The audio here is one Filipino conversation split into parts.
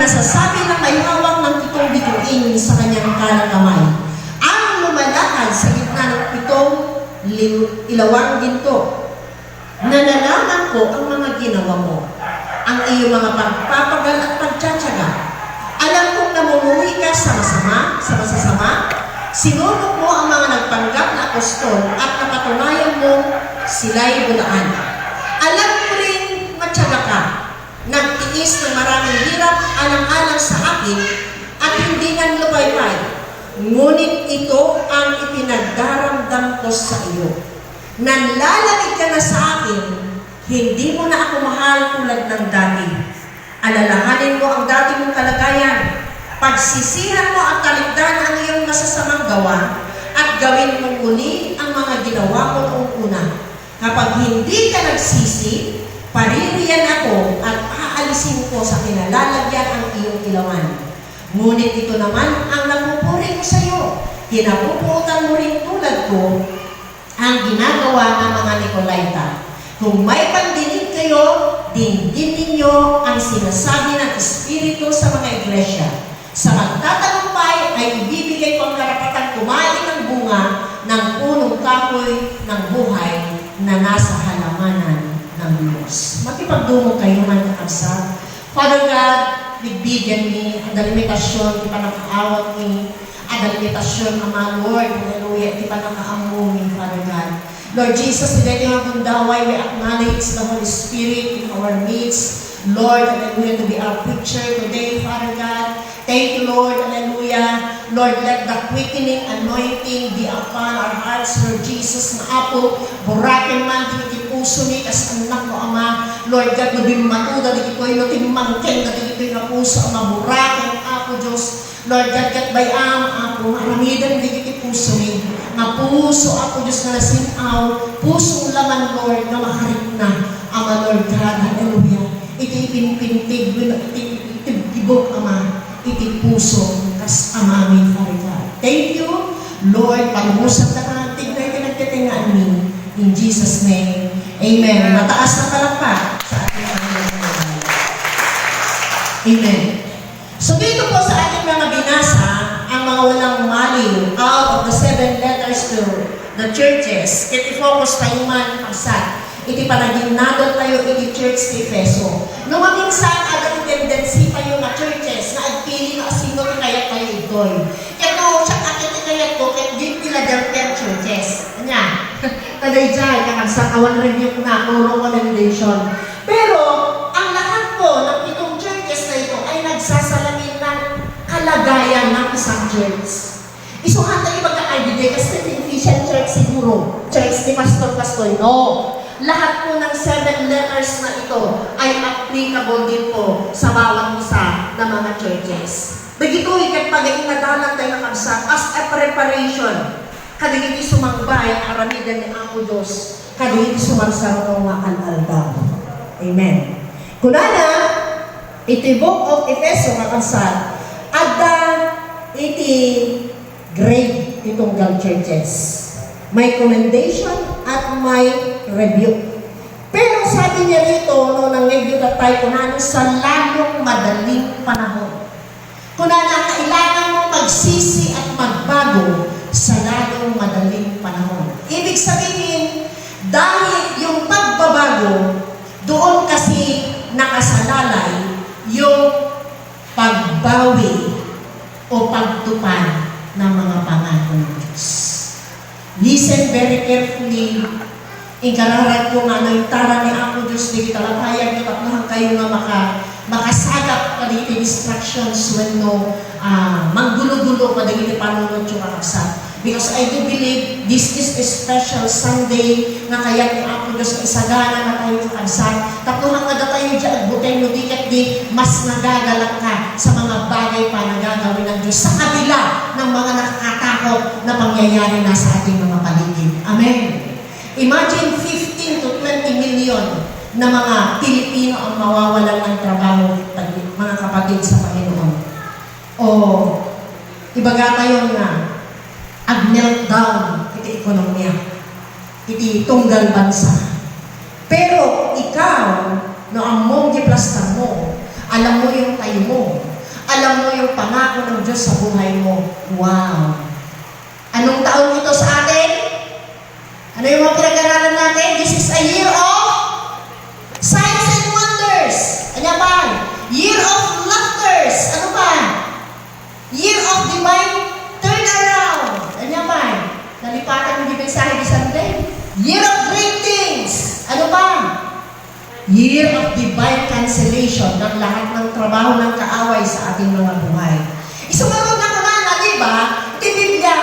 nasasabi na may hawak ng 7 bituin sa kanyang kanang kamay. Ang lumalakad sa gitna ng 7 ilawang ginto. Nalalaman ko ang mga ginawa mo, ang iyong mga pagpapagal at pagtsatsaga. Alam kong namumuhay ka sa masasama. Sinunod mo ang mga nagpanggap na apostol at napatunayan mo sila'y bulaan. Alam ko rin matyaga ka, nagtiis ng maraming hirap alang-alang sa akin at hindi nga lupay-pay. Ngunit ito ang ipinagdaramdam ko sa iyo. Nanlalamig ka na sa akin, hindi mo na ako mahal tulad ng dati. Alalahanin mo ang dati mong kalagayan. Pagsisihan mo ang kaligtaan ang iyong masasamang gawa at gawin mong muli ang mga ginawa mo noong una. Kapag hindi ka nagsisi, paririyan ako at aalisin ko sa kinalalagyan ang iyong ilawan. Ngunit ito naman ang nagpupuri ko sa iyo. Kinapuputan mo rin tulad ko ang ginagawa ng mga Nicolaita. Kung may pandinig kayo, dinggin ninyo ang sinasabi ng Espiritu sa mga iglesia. Sa magtatagumpay ay ibibigay ko ang karapatang kumain ng bunga ng punong kahoy ng buhay na nasa halamanan ng Diyos. Makipagdungo kayo mga kakabsat. Father God, bigyan ni ang limitasyon, di pa nakaawat ni ang limitasyon, Ama Lord, hallelujah, di pa nakaamu ni Father God. Lord Jesus, today you have daway, we acknowledge the Holy Spirit in our midst. Lord, hallelujah, to be our preacher today, Father God. Thank you, Lord, hallelujah. Lord, let the quickening anointing be upon our hearts, Lord Jesus, na apo, burakin man, di puso ni, kas anak mo, Ama. Lord God, nabing matuda, di ko'y natin mangkeng, di ko'y na puso, Ama, burakin, apo, Diyos. Lord God, kat bayam, apo, aramidan, di ko'y puso ni. Nga puso, apo, Diyos, na nasinaw, pusong laman, Lord, na maharik na, Ama, Lord God, hallelujah. Iti pinpintig, itibok, Ama, iti puso, kas amami, Father God. Thank you, Lord, pag-usap na kantig na itinagtitingaan ni, in Jesus' name, amen. Mataas na palakpak sa ating Panginoon. Amen. So dito po sa ating mga binasa, ang mga walang maliw, out of the 7 letters to the churches, iti-focus tayo man, pagsat. Iti panaginadot tayo iti church sa Efeso. No maminsan, agad tendency pa yung churches na agpili na sino kaya tayo ito'y. Kaya siya akin kaya ko, kaya di Philadelphia churches. Kanya, taday dyan, kakagsak awan review na, puro recommendation. Pero, ang lahat po ng itong churches na ito ay nagsasalamin ng kalagayan ng isang church. Isuhan tayo magka-idea kasi Ephesian church siguro. Church ni Pastor, no. Lahat po ng 7 letters na ito ay applicable din po sa bawat isa ng mga churches. Bagito, ikat pag-iinadalan tayo ng kabsat as a preparation. Kadigiti sumangbay, aramidan ni Apo Diyos. Kadigiti sumansaro ng makan-aldaw. Amen. Kunana, iti book of Efeso nga kabsat, ada iti grade itong churches. May commendation at may review. Pero sabi niya rito, no, nang review na tayo, kunano sa lalong madaling panahon. Kunano, kailangan mo magsisi at magbago sa lalong madaling panahon. Ibig sabihin, dahil yung pagbabago, doon kasi nakasalalay yung pagbawi o pagtupad ng mga pangako ng Diyos. Listen very carefully. Ikararat ko nga na yung tara ni Apo Diyos, di kita lapayag, katapnahan kayo nga makasagap ka dito distractions when no manggulo-gulo pa dito panunod yung kakaksa. Because I do believe this is a special Sunday na kaya ni Apo Diyos na isagana na tayo kakaksa. Tapos nga na tayo dyan, butay no dikat di mas nagagalak ka sa mga bagay pa na gagawin ng Diyos sa kabila ng mga nakakatakot na pangyayari na sa ating mga paligid. Amen. Imagine 15 to 20 million na mga Pilipino ang mawawalan ng trabaho, mga kapatid sa Panginoon. O, ibaga tayo na ag-meltdown iti ekonomiya, iti tunggal bansa. Pero ikaw, no ang mong giplastar mo, alam mo yung tayo mo, alam mo yung pangako ng Diyos sa buhay mo. Wow! Anong taon ito sa atin? Ano yung mga pinag-aralan natin? This is a year of signs and wonders. Ano ba? Year of laughters. Ano ba? Year of divine turnaround. Ano ba? Nalipatan mo di mensahe di Sunday. Year of great things. Ano ba? Year of divine cancellation ng lahat ng trabaho ng kaaway sa ating mga buhay. Isumarod na kumana, di ba? Di Biblia,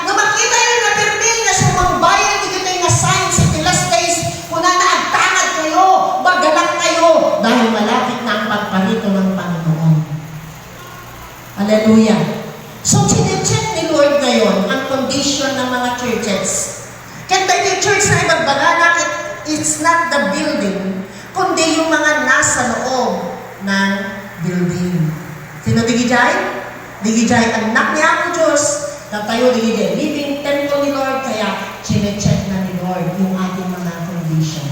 na makita yun na permil na sa mga bayan, di dito yung signs in the last days, kung naagtangad kayo, magalang kayo, dahil malapit na ang pagparito ng Panginoon. Hallelujah. So, chinecheck ni Lord ngayon ang condition ng mga churches. Kaya yung church na ibagbaga, it's not the building, kundi yung mga nasa loob ng building. Sino digijay? Digijay, anak niya ang Diyos, na tayo digijay, living temple ni Lord, kaya chinecheck na ni Lord yung ating mga condition.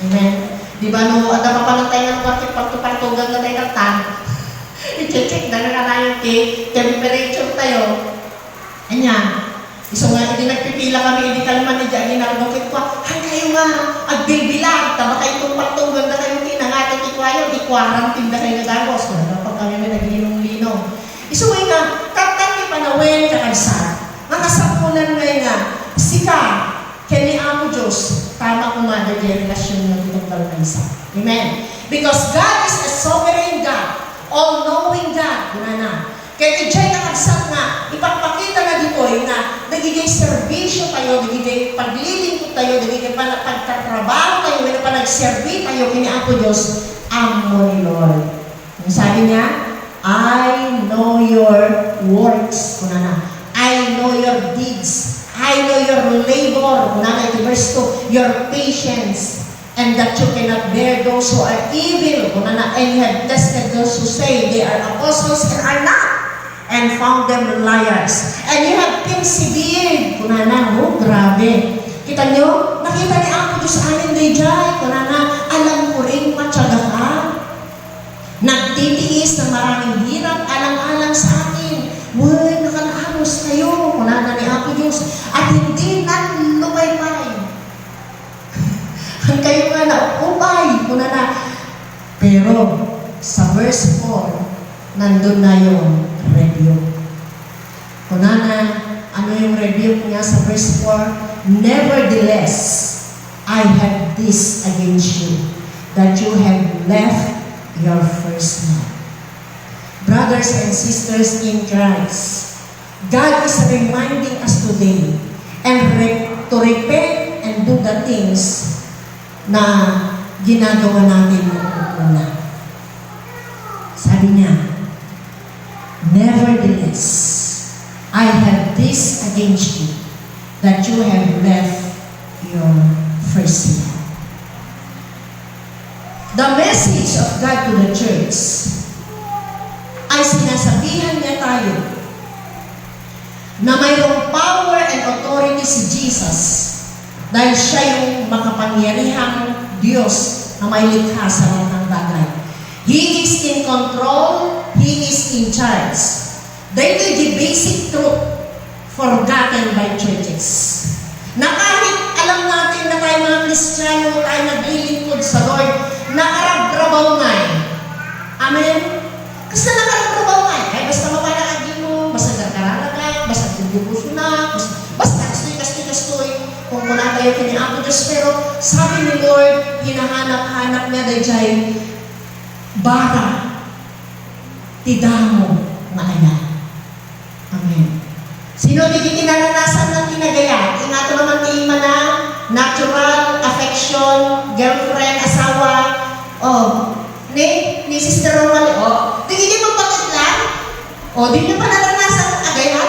Amen? Di ba no, ada pa pala tayo ng pagtupartugan na tayo ng tank, i-check na na yung temperature tayo. Anya, iso nga, hindi nagpipila kami, hindi kalman ni Diyan, ginarabokit ko, kayo nga, agbilbilang, tama kayo itong pagtugan na kayo tinangatong ikwayo, ikwarantine na kayo na dagos. Wala pa kami may nagilinong-linong. Iso nga, tatang ipanawin kakagsa, makasapunan ngayon nga, sika, kani amo Diyos, tama kumada yung relasyon ng itong dalmaysa. Amen? Because God is a sovereign God, all-knowing God. Na. Kaya i-jay nakagsat na, ipagpakita na dito na nagiging servisyo tayo, nagiging paglilingkod tayo, nagiging pagtatrabaho tayo, nagiging panagservi tayo, kiniapo Diyos, amo ni Lord. Yung sabi niya, I know your works. I know your deeds. I know your labor. Ito verse 2, your patience. And that you cannot bear those who are evil. And you have tested those who say they are apostles and are not, and found them liars. And you have persevered. Grabe. Kita nyo? Nakita ni Ako Diyos sa amin, Dayjay. Alam ko rin matyaga ka. Nagtitiis ng maraming hirap, alang-alang sa atin. Uy, nakalaamos kayo. Ni Ako Diyos. At hindi na lumaypay. Kayo nga na-upay. Pero, sa verse 4, nandun na yung rebuke. Ano yung rebuke niya sa verse 4? Nevertheless, I have this against you, that you have left your first love. Brothers and sisters in Christ, God is reminding us today to repent and do the things na ginagawa natin noong una. Sabi niya, nevertheless, I have this against you, that you have left your first love. The message of God to the church ay sinasabihan niya tayo na mayroong power and authority si Jesus dahil siya yung makapangyarihang Diyos na may likha sa lahat ng bagay. He is in control, He is in charge. That is the basic truth forgotten by churches. Na kahit alam natin na tayo mga Kristiyano, tayo naglilingkod sa Lord, nakarag-trabaw nga eh. Amen? Kasi nakarag-trabaw nga eh. Basta mapanakagin mo, basta nagkarala ka, basta tindubos na, basta kastoy. Kung muna tayo kiniapo Diyos, pero sabi ni Lord, hinahanap-hanap niya dahil bara, tidamo, maaya. Amen. Sino di kinaranasan ng kinagaya? Inato naman tima na natural affection, girlfriend, asawa. Ni Sister Romali, di mo bakit lang? Di niyo pa naranasan ng agaya?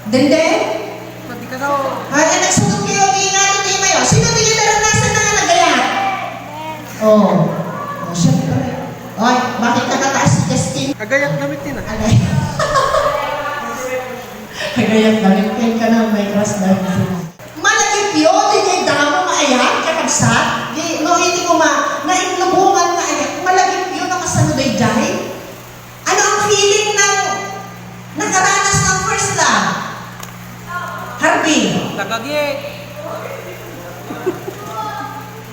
Dende? Pati ka daw. Nagsunod kayo, inato tima yun. Sino di niyo naranasan ng agaya? Siyempre. Bakit nakataas si Justin? Agayak damit din ah. Kagayat damit ka na may crush dahil sila. Malagip yun, hindi damo maayan, kakabsat. Hindi ko nainlubungan maayan. Malagip yun, nakasano day dahil. Ano ang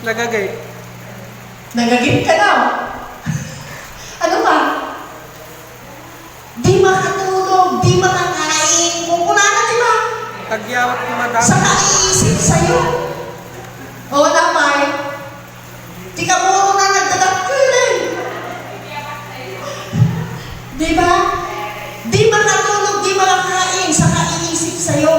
Nagagay. Nagagip ka na. Ano ba? Di makatulog, di makakain. Kung kuna na, di ba? Tagyawat ni madam. Sa kaiisip sa'yo. Oo naman. Di ka puro na nagdadakilin. Di ba? Di makatulog, di makakain sa kaiisip sa'yo.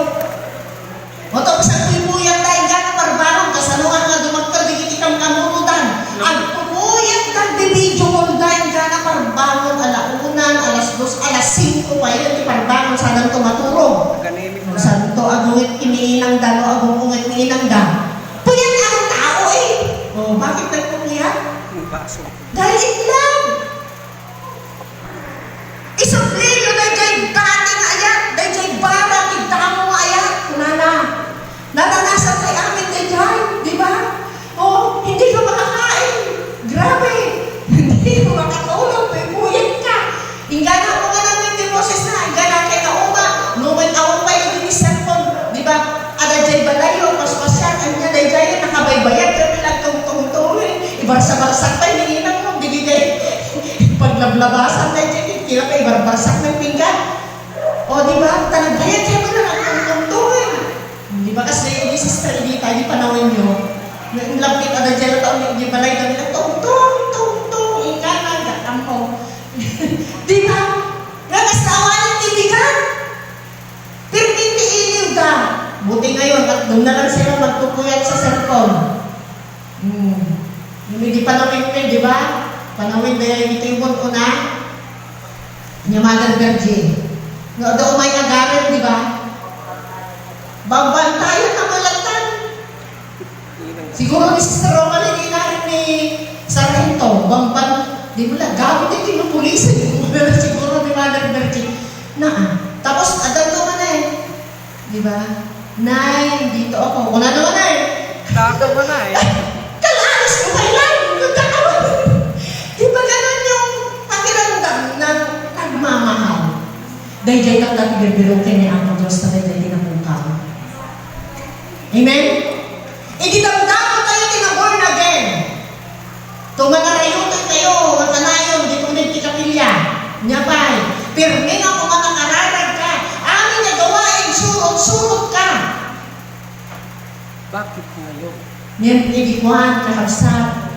O tapos ang puyang dahil gano'ng marbarong, kasaluhan nga dumagkar, di kitikang kamunutan. Ang puyang nagbibidyo mo dahil gano'ng marbarong, alaunan, alas 2, alas 5 pa yun, di marbarong, sanang tumaturog. Ganimik Kung na. saan to agungit iniinang dano, agong ungit iniinang dan. Puyang ang tao eh. O bakit nagpupuyang? Yung baso. Dahil itlog. Isang playo na dyan dati nga ayan, dahil dyan bara, tigdamo nga ayan, kunana. Naranasan kay amin na dyan, di ba? O, hindi ka makakain. Grabe. Hindi ka makatulog, may puyat ka. Ingana mo nga namin ni Moses na, ingana kay Nauma, numan awang pa yung dinis cellphone, di ba? Ada dyan balayo, paspasyan, anya dahil dyan, nakabaybayan, kami lang tungtong-tungin. Ibarsa-barsak pa, hinihinang mo, di dyan. Paglablabasan na dyan, kila pa ibarbarsak ng pinggan. O, di ba? Talagbayan, kaya mo lang ang tungtungin. Di ba kasi hindi sister, hindi tayo panawin nyo. Yung lapit ada dyan na taon, hindi balay kami na tungtong, ingana, gatampong. Di ba? Gagas na awalan tibigan. Pero hindi iliw ka. Buti ngayon, at doon na lang sila magpupuyat sa cellphone. Yung hindi panawin ko, di ba? Panawin na ito yung bunto na. Nyamagan Garji. No, daw may agaran, di ba? Babantayan na malatan. Siguro ni Sister Roman, hindi narin ni Sargento. Di mo lang, gamit din yung pulisan. Siguro ni Mother Garji. Tapos, adan ko man eh. Di ba? Nay, dito ako. Una naman eh. Kaka mo na eh. Kalalas ko kailan. Di ba ganun yung pakiramdam ng nagmamahal? Dahil dyan ang natin kay ni Ako Diyos na dahil tinapungkaw. Amen? Ididamdam mo tayo tinaborn again. Tumanarayutan tayo, makanayon, di tunid ti kapilya. Nyapay, pirmi nga kung makakararag ka. Amin na gawain, surot-surot ka. Bakit ngayon? Ngayon, igikuhan, kakabsat.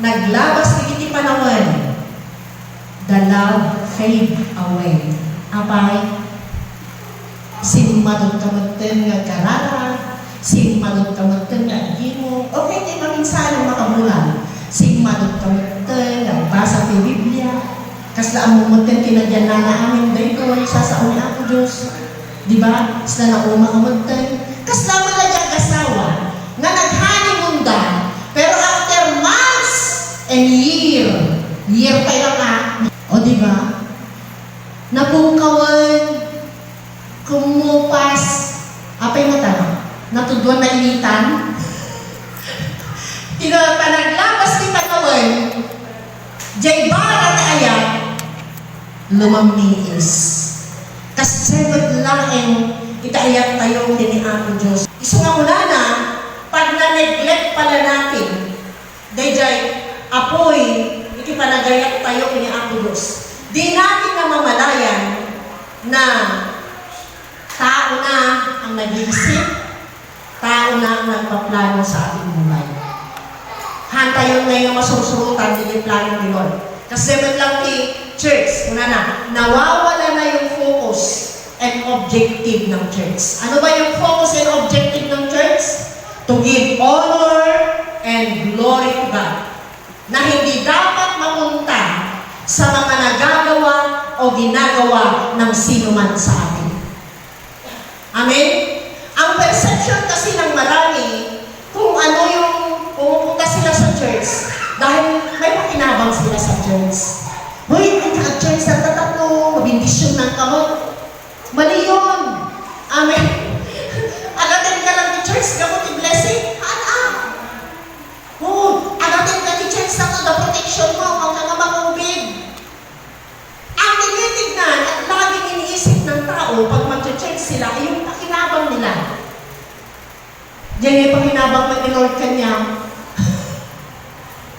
Naglabas ni kiti panawan. The love fade away. Apay, sinmadot kamutin nga karara, sinmadot kamutin nga igimo. Okay, di maminsan ang makamulan. Sinmadot kamutin nga basa ti Biblia. Kasla ang mumutin tinadyan na amin dahil ko ay sasaon niya ako Diyos. Di ba? Kasla na uma kamutin. Kasla malagyan kasawa nga naghanimunda. Pero after months and year pa lang o di ba? Napukawan, kumupas, apay mo tala? Natudwan na initan? Panaglabas ni Panawan, jay bara na ayan, lumamiis. Kasabot lang ang itaayat tayo kini Ako Diyos. Iso nga mula na, pag na-neglect pala natin, dayjay, apoy, ikipanagayat tayo kini Ako Diyos. Di natin namamalayan na tao na ang nag-iisip, tao na ang nagpaplano sa ating buhay. Hantayon na yung masusurutan din yung plano ni Lord. Kasi naman lang ni church, una na, nawawala na yung focus and objective ng church. Ano ba yung focus and objective ng church? To give honor and glory to God. Na hindi dapat mapunta sa mga nagagawa o ginagawa ng sino man sa atin. Amen? Ang perception kasi ng marami, kung ano yung pumupunta sila sa church, dahil may pakinabang sila sa church. Hoy, ay ka-church na tatatlo, mabindisyon ng kamot. Mali yun. Amen? Agatin ka lang ni church, gamot yung blessing, agatin ka ni church na to, the protection mo, huwag ka nga makubig. Ang tinitignan at laging iniisip ng tao pag mag-church sila ay yung pakinabang nila. Diyan yung pakinabang mag-Lord kanya.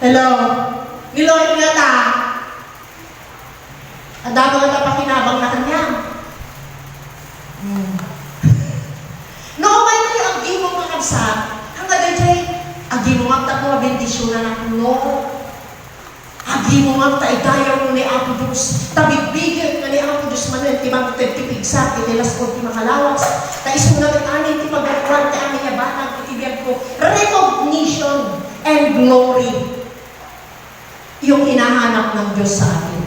Hello? Ni Lord nga ta. Ang dami nga pakinabang na kanya. No, may kayo ang mo mga kabsat. Hanggang dyan, agi mo magta ko bendisyon na no. Agi mo magta idayaw mo ni Apo Diyos. Tabigbigan nga ni Apo Diyos manuel. Timang tipigsa, itilas ko timakalawas. Kaiso na rin anin, tipagkakuan ka amin yabanag, itibiyag ko. Recognition and glory. Yung hinahanap ng Diyos sa atin.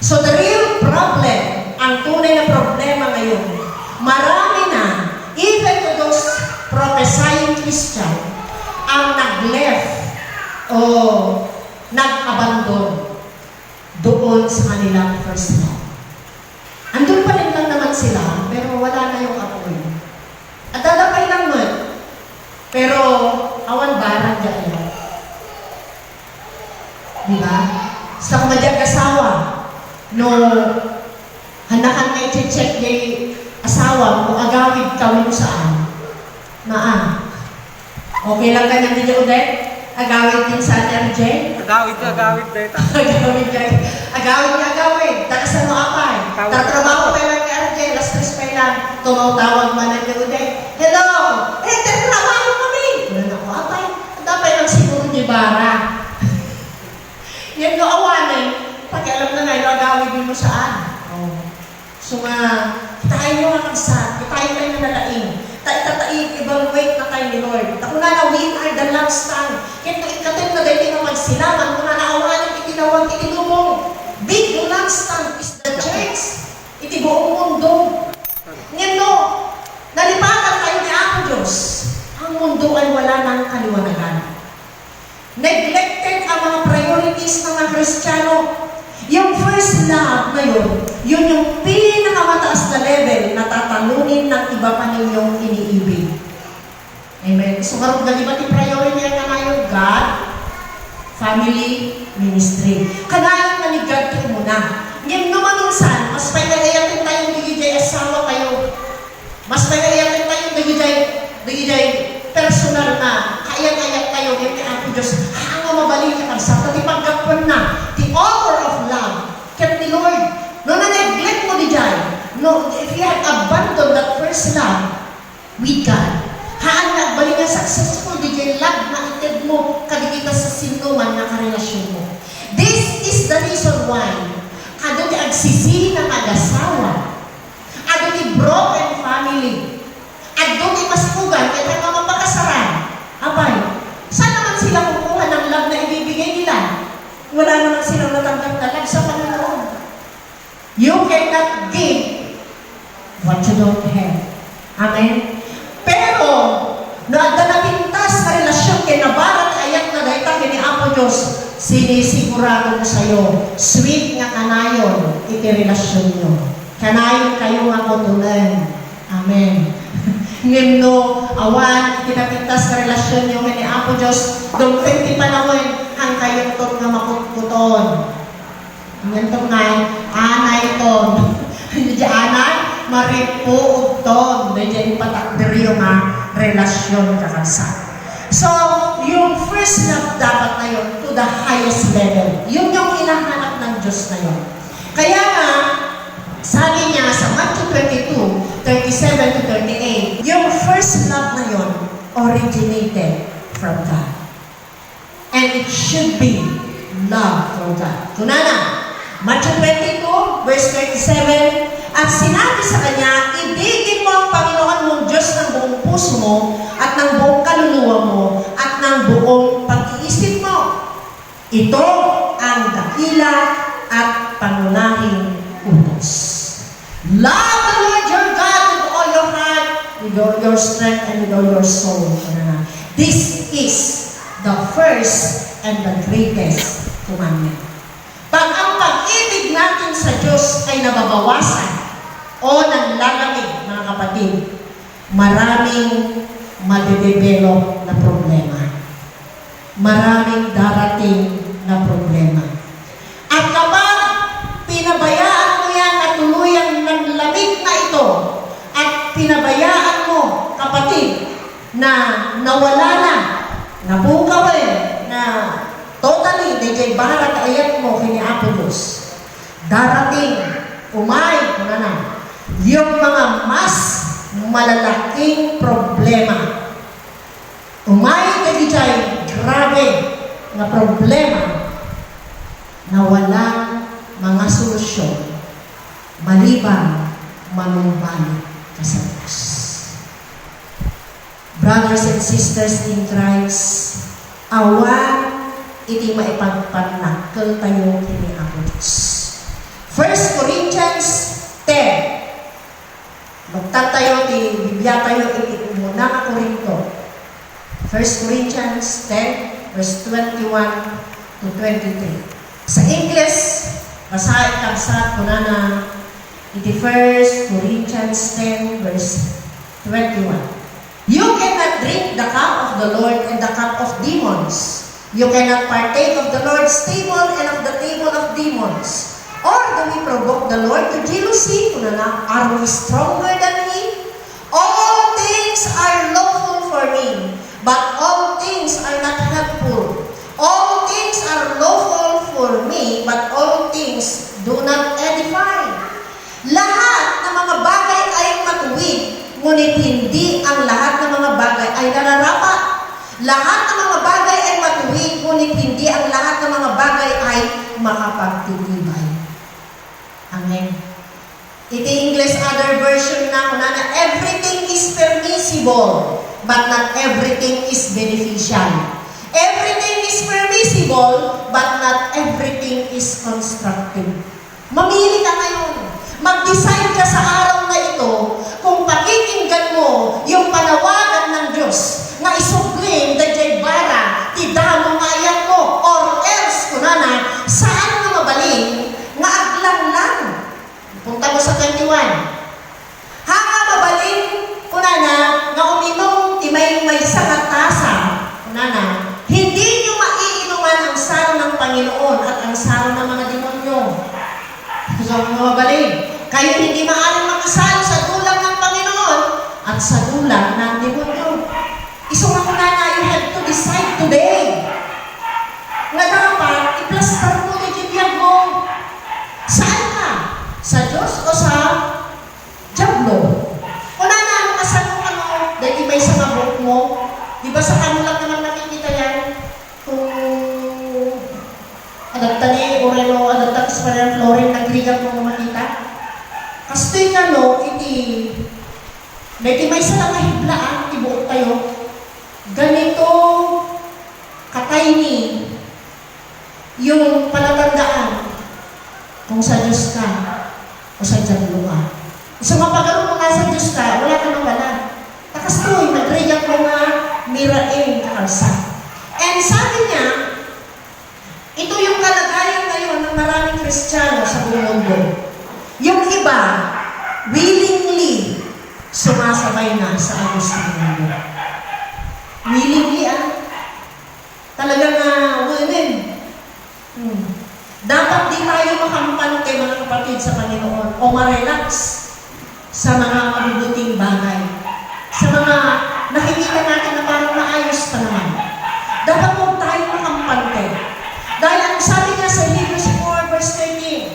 So the real problem, ang tunay na problema ngayon, marami na, even to those prophesying Christian, ang nag-left o nag-abandon doon sa kanilang first love. Andun pa rin lang naman sila, pero wala na yung apoy. At dadapay lang mo, pero awan barang dyan. Diba? Sa kumadyang asawa, no, hanakan na i-check yung asawa kung agawid kami mo saan. Naan. Okay lang kanyang video ulit? Agawid din sa RJ? Agawid dito. Agawid. Takasan mo apay. Tatrabaho pa lang kay RJ. Last 3 pa lang. Tumawag man ang video ulit. Hello! Trabaho kami! Wala na ko apay. Dapat lang siguro di bara. Yan no awan eh. Pakialam na nga, agawid mo saan. Oh. So nga, tayo nga kagsat, tayo tayo na nalaing. Tayo evaluate na tayo ni Lord. Kung na we are the last time. Kaya ikatid na dahil na magsilaman, kung na naawanan, itinawag, itinubong. Big last time is the church. Iti buong mundo. Ngayon no, nalipatan tayo ni Apo Diyos. Ang mundo ay wala ng kaliwanagan. Neglected ang mga priorities ng mga Kristiyano. Yung first love na yun yung pinakamataas na level na tatalunin ng iba pa ninyong iniibig. Amen. So, karong galibat yung priority na ngayon, God, family, ministry. Kanayon na ni God ito muna. Ngayon naman minsan, mas pagkagayatin tayong bigay asawa kayo. Mas pagkagayatin tayong bigay personal na kayat-ayat kayo ngayon ni Apo Diyos. Ang mabalik ka sa pati pagkapon na the author of love can the Lord. No na-neglect mo di dyan. No, if you had abandoned that first love with God, haan na balik nga successful di dyan love na ited mo kadigita sa sinuman na karelasyon mo. This is the reason why kado ti agsisihin ng mag-asawa, ado ti broken family, ado ti maskugan kaya mga mapakasaran. Abay, saan naman sila kukuha ng love na ibibigay nila? Wala naman silang natanggap na love sa Panginoon. You cannot give what you don't have. Amen? Pero, noong napintas na relasyon kay nabarat ayat na dahil ni Apo Diyos, sinisigurado ko sa iyo, sweet nga kanayon, iti-relasyon nyo. Kanayon kayo nga kutunan. Amen. Ngayon no, awan, pinapintas na relasyon nyo ni Apo Diyos, doon 20 panahon, ang kayong ito nga makukuton. Ngayon ito nga, anay ito. Hindi anay, maripuog ito. Hindi patakdiri yung relasyon kakasa. So, yung first love dapat na yun to the highest level. Yun yung hinahanap ng Diyos na yun. Kaya nga, sabi niya sa Matthew 22, 37 to 38, yung first love na yun originated from God. And it should be love from God. Kunana, Matthew 22, verse 37, at sinabi sa kanya, ibigin mo ang Panginoon mong Diyos ng buong puso mo, at ng buong kaluluwa mo, at ng buong pag-iisip mo. Ito ang dakila at pangunahing utos. Love the Lord your God with all your heart, with all your strength, and with all your soul. This is the first and the greatest commandment. Pag ang pag-ibig natin sa Diyos ay nababawasan o nanlalamig, mga kapatid, maraming madedevelop na problema. Maraming darating na problema. At kapag pinabayaan mo yan at tuluyang nanlamig na ito, at pinabayaan mo, kapatid, na nawala na, napukawin, na total darating, yung mga mas malalaking problema. Grabe na problema na walang mga solusyon maliban manumbalik ka sa Diyos. Brothers and sisters in Christ, awan iti maipagpanakkel tayo kini Apo Diyos. 1 Corinthians 10. Magtat tayo, Biblia tayo, iti umuna ka Korinto. 1 Corinthians 10, verse 21 to 23. Sa English, basahin kabsat ko na iti 1 Corinthians 10, verse 21. You cannot drink the cup of the Lord and the cup of demons. You cannot partake of the Lord's table and of the table of demons. Or do we provoke the Lord to jealousy? Are we stronger than He? All things are lawful for me, but all things are not helpful. All things are lawful for me, but all things do not edify. Lahat ng mga bagay ay matuwid, ngunit hindi ang lahat ng mga bagay ay nararapat. Lahat ng mga bagay ay matuwid, ngunit hindi ang lahat ng mga bagay ay makapagtitibay. Amen. Iti English other version na everything is permissible, but not everything is beneficial. Everything is permissible, but not everything is constructive. Mamili ka ngayon. Mag-decide ka sa araw na ito kung pakikinggan mo yung panawagan ng Diyos na isuglim dayjay bara, tidamo nga yan mo, or else, saan nga mabaling nga aglang lang. Punta mo sa 21. Hanga mabaling, nga uminom, may sangat tasa, hindi nyo maiinuman ang saro ng Panginoon at ang saro ng mga demonyo. Mabaling. Kayo hindi maaaring makasalo sa dulang ng Panginoon at sa dulang ng demonyo. Isong you have to decide today. Nga dapat, i-plaster mo na jibiyag mo. Saan ka? Sa Diyos o sa Diablo? Dahil may sa mabok mo. Di ba sa kanulat naman nakikita yan? Kung adaptani, orelo, adaptatis pa rin, florin, nagrigat mo makita. Kastoy ka dahil may sa lang mahiblaan, ibuot tayo. Ganito katayni yung palatandaan kung sa Diyos ka o sa Diablo ka. So mapagano mo nga sa Diyos ka, wala ka wala. Takastoy, nagriyak mo nga miraing kakalsa. And sabi niya, ito yung kalagayan ngayon ng maraming Kristiyano sa buong mundo. Yung iba, willingly sumasabay na sa agos ng mundo. Willingly, talagang willing. Dapat di tayo makampante, mga kapatid, sa Panginoon o ma-relax sa mga mabubuting bagay. Sa mga nakikita natin na parang maayos pa naman. Dapat huwag tayo makampante. Dahil ang sabi niya sa Hebrews 4 verse 13,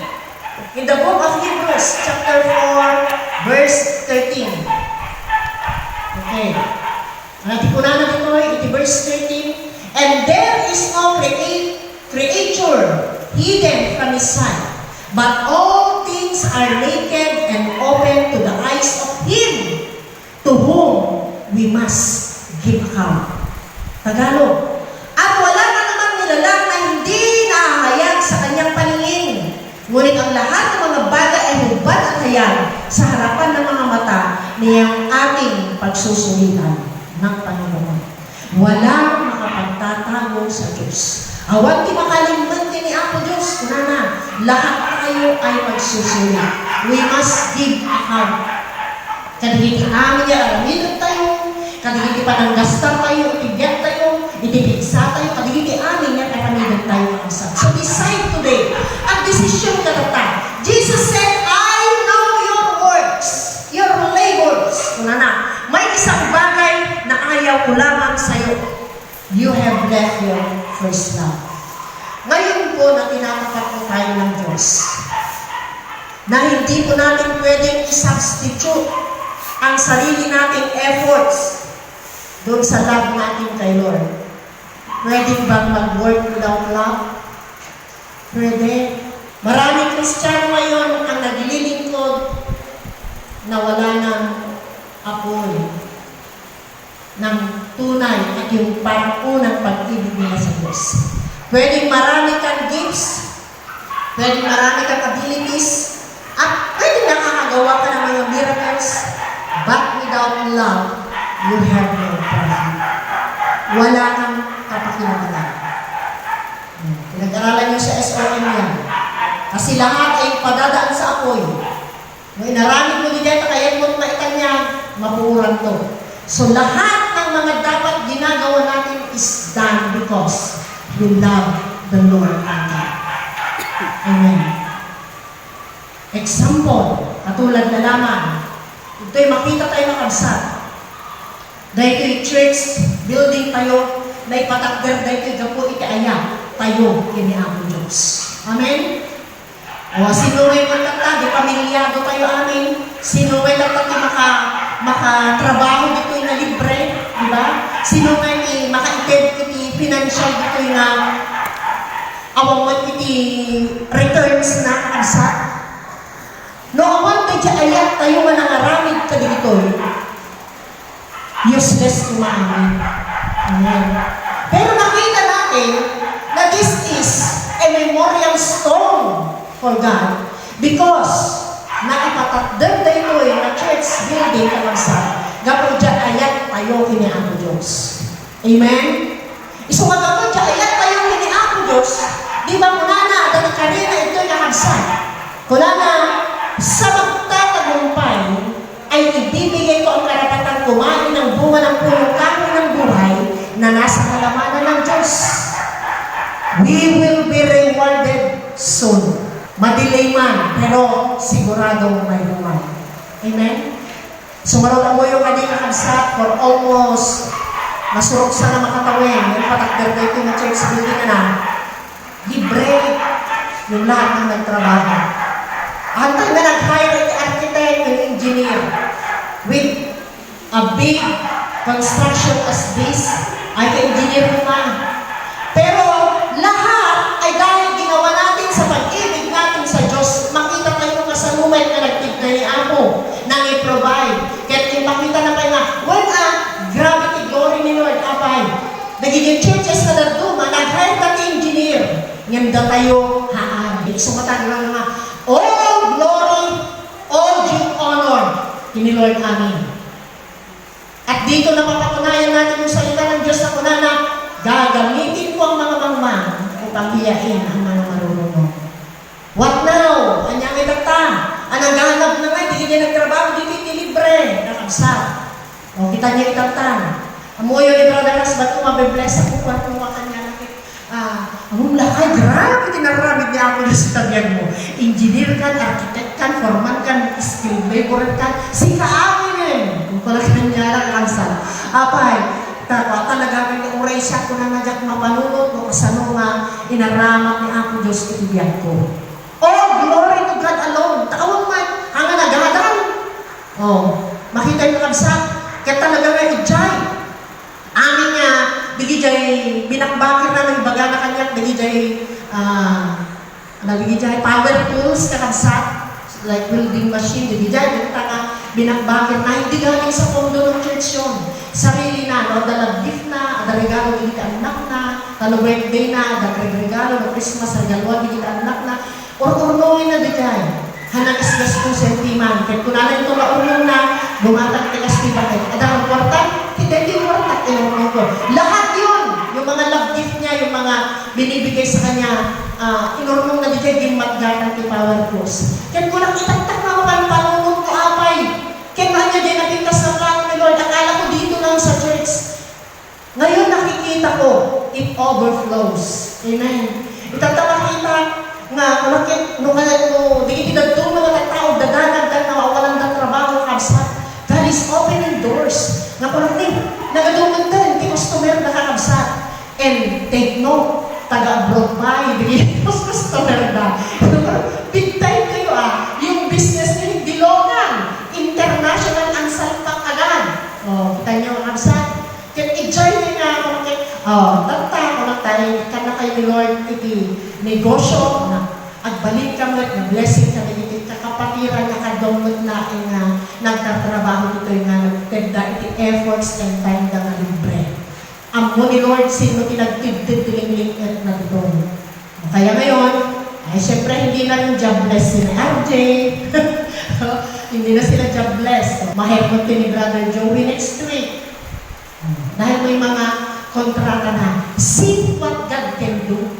in the book of Hebrews chapter 4 verse 13. Okay. Natikunan na dito, iti verse 13. And there is no creature hidden from His sight, but all things are naked and open to the eyes of Him to whom we must give account. Tagalog. At wala na naman nilalang na hindi nahahayag sa kanyang paningin. Ngunit ang lahat ng mga bagay ay hubad at hayag sa harapan ng mga mata niyang ating pagsusulitan ng Panginoon. Walang makapagtatago sa Diyos. Awan di makalimutan ni Apo Diyos, lahat tayo ay magsusulit. We must give account. Kadagiti amin niya, aramilot tayo, kadagiti pananggastar tayo, itibiyat tayo, itibigsa tayo, kadagiti amin niya, karamilot tayo makasal. So decide today, ang desisyon ka tata. Jesus said, I know your works, your labors. May isang bagay na ayaw ko lamang sa'yo. You have left your first love. Ngayon po na tinatapat mo tayo ng Diyos, na hindi po natin pwedeng i-substitute ang sarili nating efforts doon sa love natin kay Lord. Pwede bang mag-work without love? Pwede. Maraming Kristiyano ngayon ang naglilingkod na wala ng apoy, ng tunay at yung parang unang pag-ibig nila sa Diyos. Pwedeng marami kang gifts, pwedeng marami kang abilities, at pwedeng nakakagawa ka ng mga miracles, but without love, you have no profit. Wala kang kapakinabatan. Pinag-aralan nyo sa SOM yan. Kasi lahat ay padadaan sa apoy. Nung inaramid mo dito, kaya mo't maitan niya, mapuuran to. So lahat ng mga dapat ginagawa natin is done because we love the Lord our God. Amen. Example, katulad na lamang, ito'y makita tayo makabsat. Dahil ito'y church building tayo, na ipatakder dahil ito'y gapo ikaaya tayo kini Apo Diyos. Amen? O, sinuway mo tata, di pamilyado tayo amin. Sinuway tata, di makatrabaho dito'y na libre, di ba? Sinuway ni maka-itid iti financial dito'y na awang mo iti returns na kabsat. No, awan tayo ayat tayo manangaramid ka dito'y useless kumain. Amen. Pero nakita natin na this is a memorial stone for God because naipatakder tayo na church building kabagsak gapon dyan ayat tayo kini Apo Diyos. Amen? Isumaga po dyan ayat tayo kini Apo Diyos. Di ba kunana at kanina ito'y nakabsak. Kunana sa magtatagumpay ay ibibigay ko ang karapatan kumain ng bunga ng punong kahoy ng buhay na nasa halamanan ng Diyos. We will be rewarded soon. Madelay man, pero siguradong may buhay. Amen? Sumarot mo yung kanina kabsat for almost nasurok sa na makatawin. Yung patakder na ito na church building na libre yung lahat ng nagtrabaho. Hantang na nag-hire ang architect and engineer with a big construction as this, ay ka-engineer naman. Pero lahat ay dahil ginawa natin sa pag-ibig natin sa Diyos, makita tayo ng kasalumay na nagtigna ni Apo, nang i-provide. Kaya ipakita na kayo na, when gravity glory ni Lord, apay, nagiging churches na nagduma, nag-hire ka engineer, nganda tayo haan. Sumatan lang nga, all glory, all due honor, ni Lord amin. At dito na mapatunayan natin yung salita ng Diyos na kunana, gagamitin ko ang mga mangmang upang hiyain ang mga marunong. What now? Anyang itata? Ang naghahanap na nga, hindi niya nagtrabaho, dito libre, nakabsat. O, kita niya itata. Amoyo ni Brother Has, ba't ko mabibless ako kung tuwa ka niya? Ang lakay, grabe, tinaramid niya ako sa tabihan mo. Engineer ka, architect ka, foreman ka, skilled labor ka, si kaamin eh. Kung pala kanya lang kansan. Apay, talaga may uray siya kung nanagak mapanunod o kasano nga inaramat ni Apo Diyos itibiyan ko. Oh, glory to God alone. Taawang man, hanga nagahadan. Oh, makita yung kabsat. Kaya talaga may ijay. Amin nga, bigijay, binakbakir na ng baga na kanya, bigijay, bigijay power tools kakabsat, like welding machine, bigijay, binakbakir na, hindi galing sa pondo ng church yun. Sarili na, no, dalag gift na, ada regalo, bigit anak na, talo birthday na, ada regalo, no, Christmas, regaluan, bigit anak na, or-urnoin na bigay. Hanang isgas kong sentiman. Kaya kung nalang ito maunong na, bumatag tigas di bakit. Ada ang kwartan, kita yung kwartan, ilong ko. Lahat yun, yung mga love gift niya, yung mga binibigay sa kanya, inurnong na bigay, din matgatan ti power cross. Kaya kung lang itaktak na ako ang panunong ko, apay. Kaya nga niya din napintas ng plano ni Lord. Akala ko dito lang sa church. Ngayon nakikita ko, it overflows. Amen. Itatama kita, nga, malakit, nung di itidagtong mga tao, dadanag, nawawalan ng trabaho, kabsat. God is opening doors. Nga malakit, nagadungan din, di customer nakakabsat. And take note, taga-abroad ba, ibigay customer na. Big time kayo yung negosyo na agbalik ka mo at blessing ka iti kakapatiran na kadonggot na nga nagtatrabaho dito nga nagtenda iti efforts and time da nga libre. Amo ni Lord sino tinagtibdid tiling-ling na dito. Kaya ngayon, ay siyempre hindi na rin jobless si RJ. Hindi na sila jobless. Mahirap din ni Brother Joey next week. Dahil may mga kontrata na. See what God can do.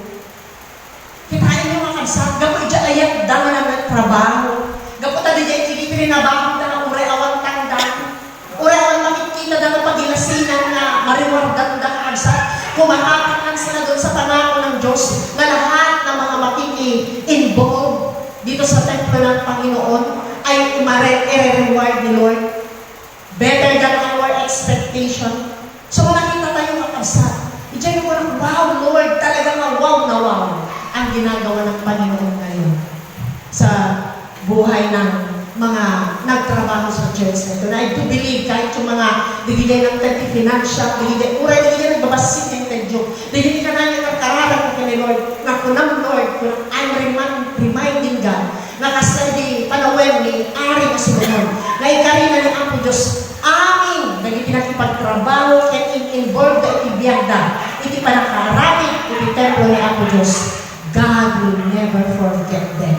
Kitain nyo mga kansag. Gapo dyan ayat dama na trabaho. Gapo tadi dyan ikikiri na bakit na uray awang tangdan. Uray awang makikita na pagilasinan na mariwardan na kansag. Kumahatakan sila doon sa pangako ng Diyos na lahat ng mga makiki-involve dito sa templo ng Panginoon ay i-reward ni Lord better than our expectation. So kung nakita tayo makasal, i-diyan mo ng wow Lord, talagang wow na wow ang ginagawa ng Panginoon ngayon sa buhay ng mga nagtrabaho sa church na ito. Na I do believe kahit yung mga digigay ng tenti financial, digigay nagbabasit ng tedyo, digigay ka na yung nagkararap ko ni Lord, na kunang Lord, I'm reminding God, na kasi panawin ni Ari na si Lord, na ikari na ng Apo Diyos, amin, naging pinakipagtrabaho, at involved na itibiyagda, iti panakaramit, iti templo ni Apo Diyos, God will never forget them.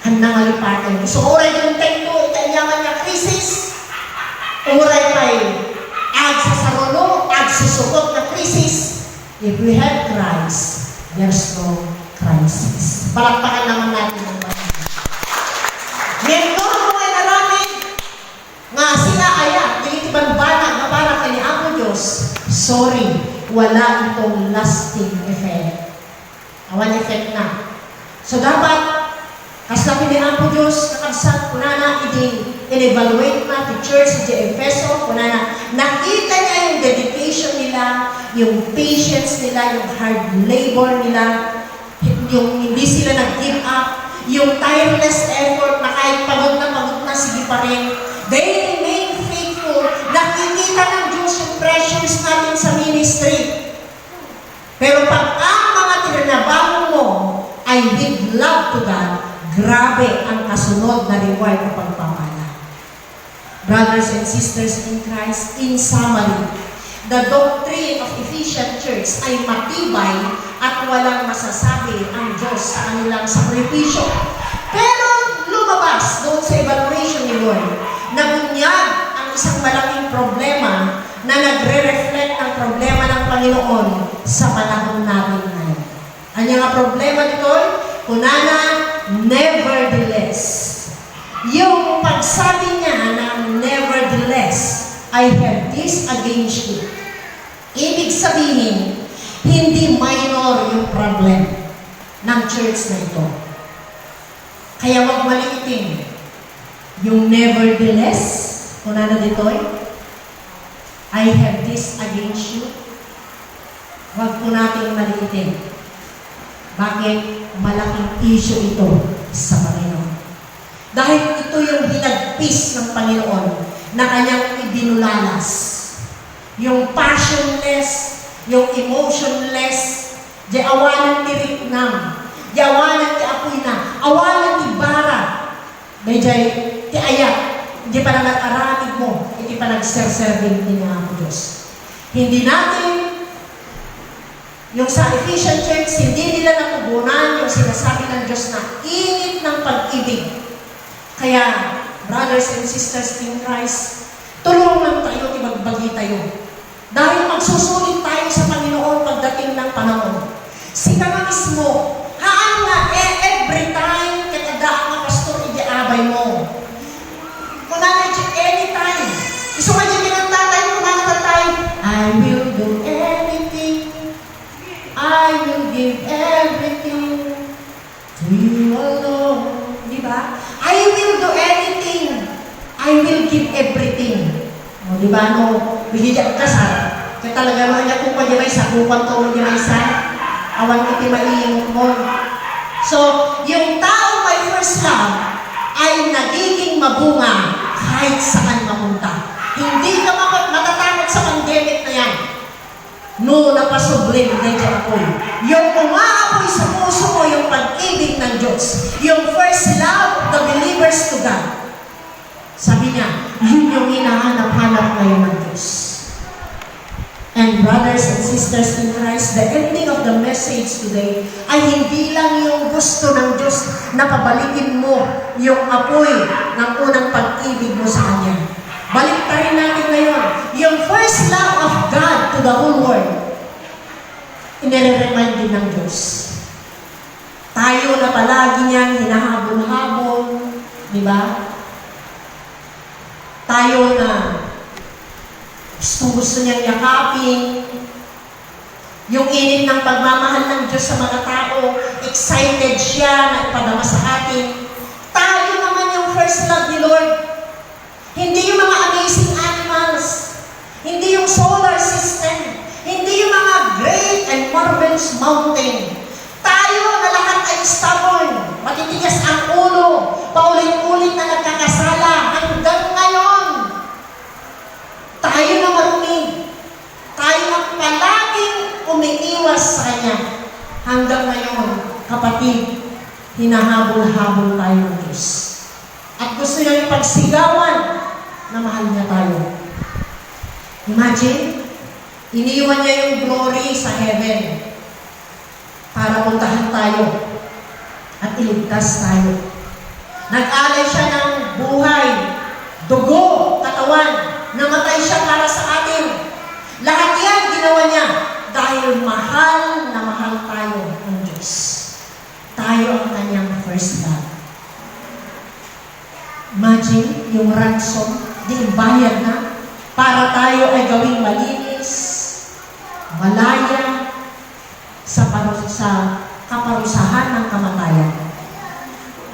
Handang alipatan. So, oray yung tempo, itanyaman niya krisis. Oray pa'y ag sa sarolo, ag susukot na krisis. If we have Christ, there's no crisis. Palakpakan naman natin ang bahay. Ngayon mo ay naraming nga sila ayan, tinitiban bana, nga parang kani Apo Diyos, sorry, wala itong lasting effect. Awan effect na. So, dapat kasi ni Apo Diyos, nakagsat ko na in-evaluate na the church sa Efeso, ko na nakita niya yung dedication nila, yung patience nila, yung hard labor nila, yung hindi sila nag-give up, yung tireless effort na kahit pagod na, sige pa rin. They remain faithful. Nakikita ng Diyos yung pressures natin sa ministry. Pero pag ang mga tinanabaho mo ay with love to God, grabe ang kasunod na reward ng pagpapala. Brothers and sisters in Christ, in summary, the doctrine of Ephesian Church ay matibay at walang masasabi ang Diyos sa kanilang sakripisyo. Pero lumabas doon sa evaluation ni Lord na bunyag ang isang malaking problema na nagre-reflect ang problema ng Panginoon sa panahon natin ngayon. Ano nga problema nito? Kunana, nevertheless. Yung pagsabi niya na nevertheless, I have this against you. Ibig sabihin, hindi minor yung problem ng church na ito. Kaya wag maliitin. Yung nevertheless, kunana dito, I have this against you. Wag po natin maliitin. Bakit? Malaking issue ito sa Panginoon. Dahil ito yung hinagpis ng Panginoon na kanyang ibinulalas. Yung passionless, yung emotionless, di awalan ni Riknam, di awalan ti apoy na, awalan ti bara, medyo ti ayat, di pa na nag-aramid mo, hindi pa nag-serserving din nga ako Diyos. Hindi natin yung sa Ephesian Church, hindi nila natugunan yung sinasabi ng Diyos na init ng pag-ibig. Kaya, brothers and sisters in Christ, tulungan tayo, ibagbagi tayo. Dahil magsusulit tayo sa Panginoon pagdating ng panahon. Sila na mismo, haan na every time katadaan na pastor, i-abay mo. Kung na anytime, gusto ka dyan pinagtatay, kung tayo, I will do anything. I will give everything to you alone. Di ba? I will do anything. I will give everything. O, di ba? No, bigyan ka sa kaya talaga mga niya kung pa di ba isa, kupan to mo di ba isa, awan ko di maiimot mo. So, yung tao may first love ay nagiging mabunga kahit saan mapunta. Hindi ka matatakot sa pandemic na yan. No, napasublim na dyan apoy. Yung umaapoy sa puso mo yung pag-ibig ng Diyos, yung first love of the believers to God. Sabi niya, yun yung hinahanap-hanap ngayon ng Diyos. And brothers and sisters in Christ, the ending of the message today ay hindi lang yung gusto ng Diyos na pabalikin mo yung apoy ng unang pag-ibig mo sa Kanya. Baliktarin natin ngayon, yung first love of God to the whole world, inire-remind din ng Diyos. Tayo na palagi niyang hinahabol-habol, di ba? Tayo na gusto niyang yakapin, yung init ng pagmamahal ng Diyos sa mga tao, excited siya na ipadama sa atin. Tayo naman yung first love ni Lord. Hindi yung mga amazing animals, hindi yung solar system, hindi yung mga great and marvelous mountain. Tayo na lahat ay stubborn, matitigas ang ulo, paulit-ulit na nagkakasala hanggang ngayon. Tayo na marumi. Tayo na palaging umiiwas sa Kanya. Hanggang ngayon, kapatid, hinahabol-habol tayo ng Diyos. At gusto niya ipagsigawan na mahal niya tayo. Imagine, iniwan niya yung glory sa heaven para puntahan tayo at iligtas tayo. Nag-alay siya ng buhay, dugo, katawan, namatay siya para sa atin. Lahat yan ginawa niya dahil mahal na mahal tayo ng Diyos. Tayo ang kanyang first love. Imagine yung ransom, bayad na para tayo ay gawing malinis, malaya, sa kaparusahan ng kamatayan.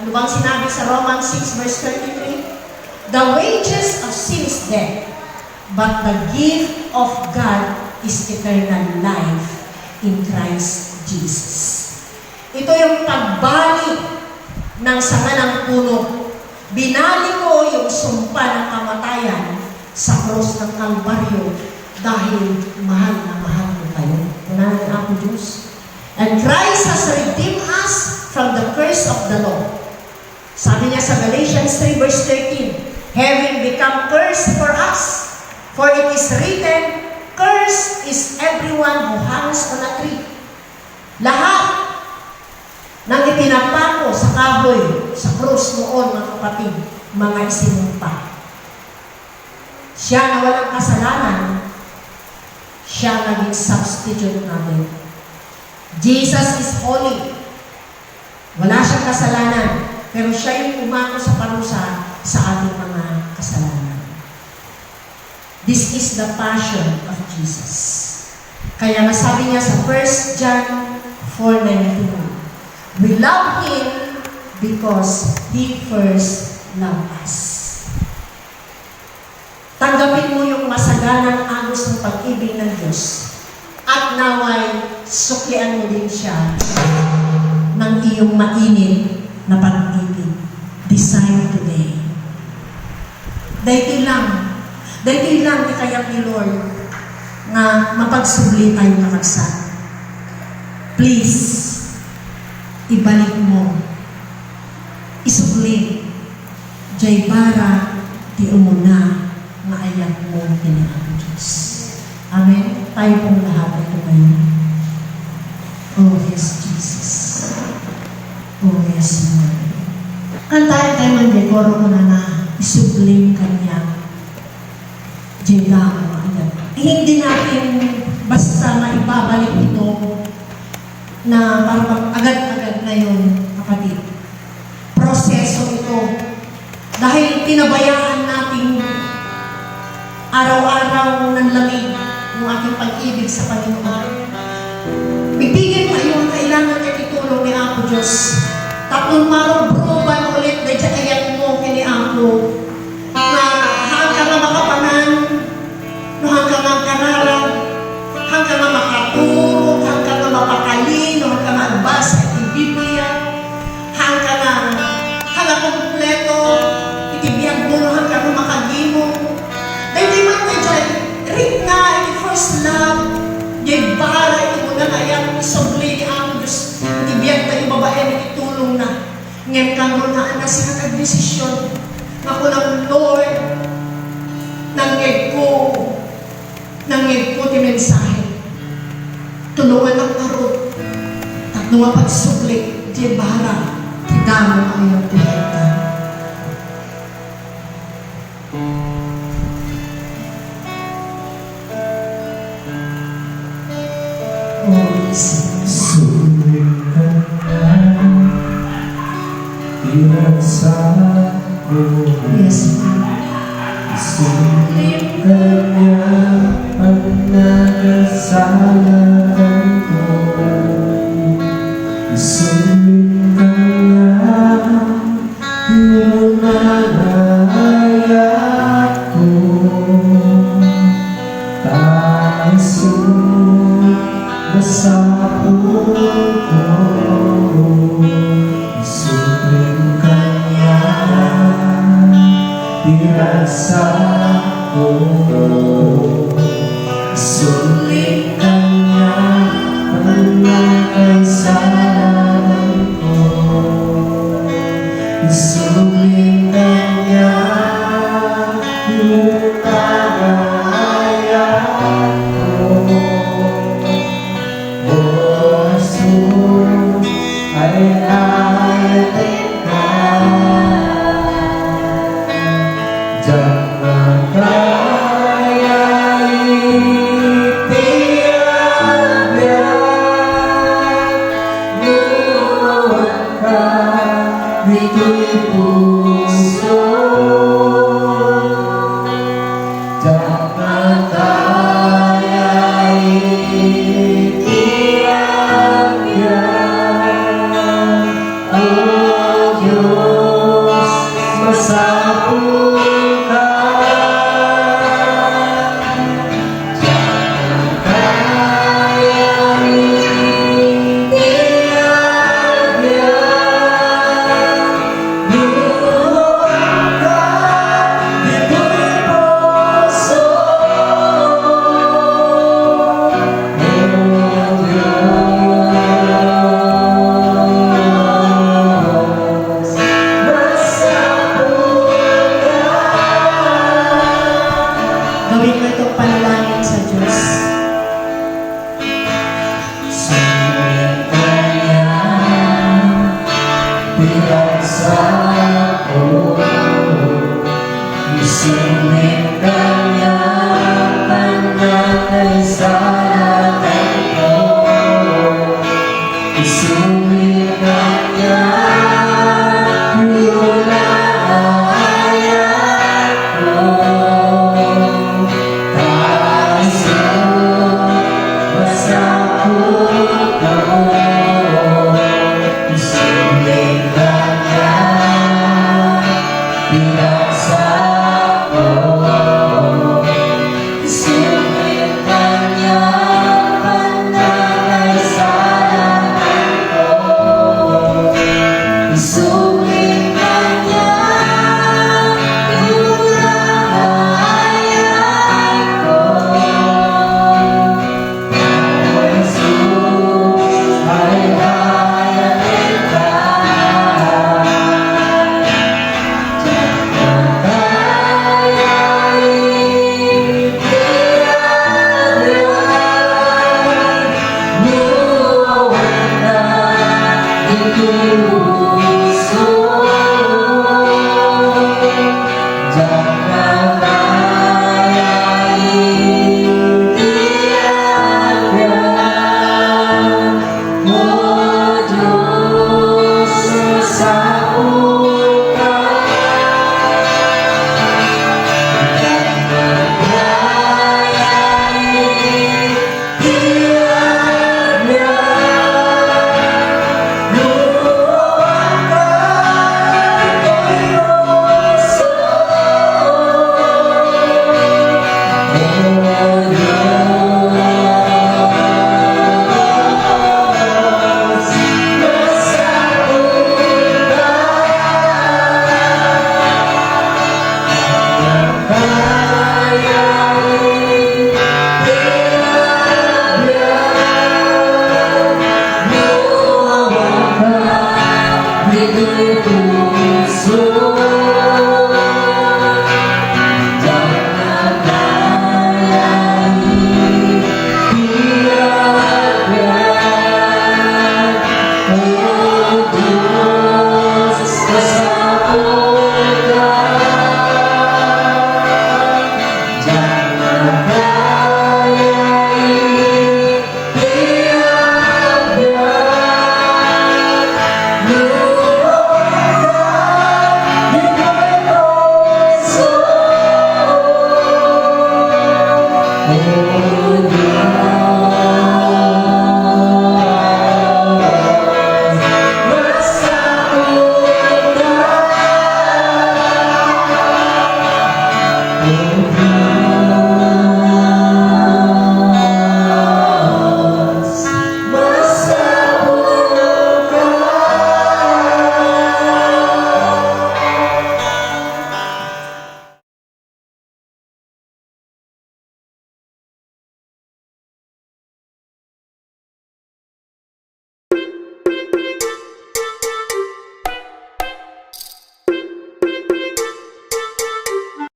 Ano bang sinabi sa Romans 6 verse 33? The wages of sin is death, but the gift of God is eternal life in Christ Jesus. Ito yung pagbalik ng sanga ng puno. Binali ko yung sumpa ng kamatayan sa cross ng Kalbaryo dahil mahal na mahal ko kayo. Kunahin ako, Diyos. And Christ has redeemed us from the curse of the law. Sabi niya sa Galatians 3 verse 13, having become cursed for us, for it is written, cursed is everyone who hangs on a tree. Lahat ng ipinapako sa kahoy, sa krus noon, mga kapatid, mga isinumpa. Siya na walang kasalanan, siya naging substitute natin. Jesus is holy. Wala siyang kasalanan, pero siya yung umako sa parusa sa ating mga kasalanan. This is the passion of Jesus. Kaya nasabi niya sa 1 John 4:19, we love Him because He first loved us. Tanggapin mo yung masaganang agos ng pag-ibig ng Diyos at naway suklian mo din siya ng iyong mainit na pag-ibig. Design today. Dahil lang kaya ni Lord na mapagsubli tayo nakagsa. Please, ibalik mo. Isubli. Jay para di umuna maayat mo kinilang Diyos. Amen? Tayo pong lahat ito ngayon. Oh, yes, Jesus. Oh, yes, Lord. Kantahin tayo ng dekoro ko na isublim kanya. Jay lang maayat. Hindi natin basta maibabalik ito na parang agad-agad ngayon, kapatid. Proseso ito. Dahil pinabayaan natin araw-araw ng lamig ng ating pag-ibig sa Panginoon. Bibigyan tayo ang kailangan niya itulong ni Apo Diyos. Tatlong marubruban ulit na dyan mo kini Apo na hanggang na makapanan, no hanggang na kararan, hanggang na makaturo, hanggang na mapakali, no hanggang na magbasa itong Biblia, hanggang na kompleto, itibiyag mo, no hanggang na makagimo. Dahil di man na dyan, rin nga, iti first love, dyan para, iti mo na nga yan, isubli ni Ang Diyos, itibiyag tayo Ngayon kang mga na siya nag-desisyon. Ako lang, Lord, nangig ko ti mensahe. Tulungan ang karot. At nung pagsublik, di bara, tidamo ang iyong tuhita. Oh, Jesus. Sulit ka na, pinagsa ko. Yes, Lord. Sulit ka niya, ang nagkasalanan ko. Sulit ka niya, pinanayat ko. Taesun sa puso, sulit ka niya, pinagsa ko. Sulit ka niya, ang nagkasalanan ko. Sulit ka niya, pinanayat ko. Oh, Jesus, ay atin ka. Jangan kaya itiagyan, lumawan ka dito'y puso. Jangan kaya itiagyan, oh Diyos, masapul ka. Jangan kaya itiagyan, lumawan ka dito'y puso. Gawin mo itong panalangin sa Diyos. Sulit ka niya, pinagsa ko. Sulit ka